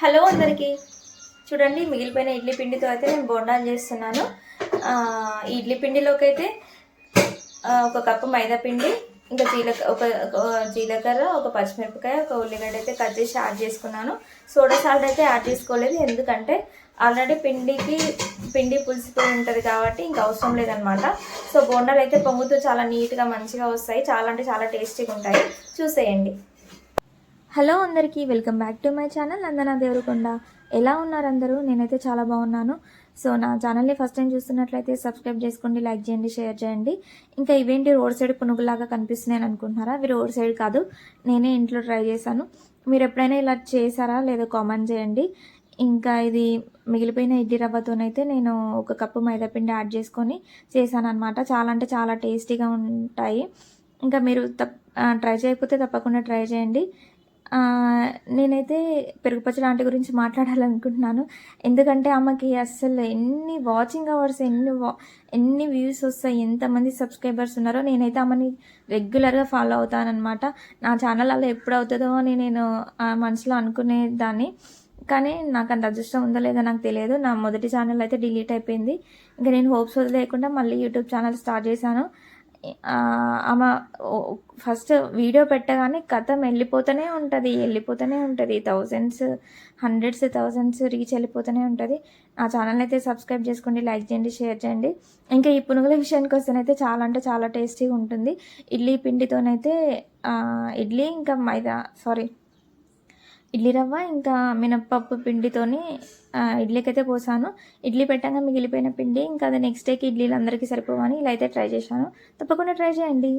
Hello అందరికీ. చూడండి, మిగిలిపోయిన ఇడ్లీ పిండితో అయితే నేను బోండాలు చేస్తున్నాను. ఇడ్లీ పిండిలోకి అయితే ఒక కప్పు మైదా పిండి, ఇంకా జీలకర్ర, ఒక పచ్చిమిరపకాయ, ఒక ఉల్లిగడ్డ అయితే కట్ చేసి యాడ్ చేసుకున్నాను. సోడా సాల్ట్ అయితే యాడ్ చేసుకోలేదు, ఎందుకంటే ఆల్రెడీ పిండి పులిసిపోయి ఉంటుంది కాబట్టి ఇంకా అవసరం లేదనమాట. సో బోండాలు అయితే పొంగుతూ చాలా నీట్గా మంచిగా వస్తాయి, చాలా అంటే చాలా టేస్టీగా ఉంటాయి. చూసేయండి. హలో అందరికీ, welcome back to my channel Nandana Devarakonda. ఎలా ఉన్నారు అందరూ? నేనైతే చాలా బాగున్నాను. సో నా ఛానల్ని ఫస్ట్ టైం చూస్తున్నట్లయితే సబ్స్క్రైబ్ చేసుకోండి, లైక్ చేయండి, షేర్ చేయండి. ఇంకా ఇవేంటి రోడ్ సైడ్ పునుగులాగా కనిపిస్తున్నాయని అనుకుంటున్నారా? అవి రోడ్ సైడ్ కాదు, నేనే ఇంట్లో ట్రై చేశాను. మీరు ఎప్పుడైనా ఇలా చేశారా లేదో కామెంట్ చేయండి. ఇంకా ఇది మిగిలిపోయిన ఇడ్లీ రవ్వతోనైతే నేను ఒక కప్పు మైదాపిండి యాడ్ చేసుకొని చేశాను అనమాట. చాలా అంటే చాలా టేస్టీగా ఉంటాయి. ఇంకా మీరు ట్రై చేయకపోతే తప్పకుండా ట్రై చేయండి. నేనైతే పెరుగు పచ్చడి ఆంటీ గురించి మాట్లాడాలనుకుంటున్నాను. ఎందుకంటే ఆమెకి అస్సలు ఎన్ని వాచింగ్ అవర్స్, ఎన్ని వ్యూస్ వస్తాయి, ఎంతమంది సబ్స్క్రైబర్స్ ఉన్నారో. నేనైతే ఆమెని రెగ్యులర్గా ఫాలో అవుతానన్నమాట. నా ఛానల్ అలా ఎప్పుడు అవుతుందో అని నేను మనసులో అనుకునేదాన్ని, కానీ నాకు అంత అదృష్టం ఉందో లేదో నాకు తెలియదు. నా మొదటి ఛానల్ అయితే డిలీట్ అయిపోయింది. ఇంకా నేను హోప్స్ వదిలేయకుండా మళ్ళీ యూట్యూబ్ ఛానల్ స్టార్ట్ చేశాను. ఆమె ఫస్ట్ వీడియో పెట్టగానే కథం వెళ్ళిపోతూనే ఉంటుంది. థౌజండ్స్, హండ్రెడ్స్, థౌజండ్స్ రీచ్ వెళ్ళిపోతూనే ఉంటుంది. నా ఛానల్ అయితే సబ్స్క్రైబ్ చేసుకోండి, లైక్ చేయండి, షేర్ చేయండి. ఇంకా ఈ పునుగుల విషయానికి వస్తేనైతే చాలా అంటే చాలా టేస్టీగా ఉంటుంది. ఇడ్లీ పిండితోనైతే ఇడ్లీ రవ్వ ఇంకా మినప్పప్పు పిండితోని ఇడ్లీకైతే పోసాను. ఇడ్లీ పెట్టాక మిగిలిపోయిన పిండి ఇంకా అది నెక్స్ట్ డేకి ఇడ్లీలు అందరికీ సరిపోవని ఇలా అయితే ట్రై చేశాను. తప్పకుండా ట్రై చేయండి.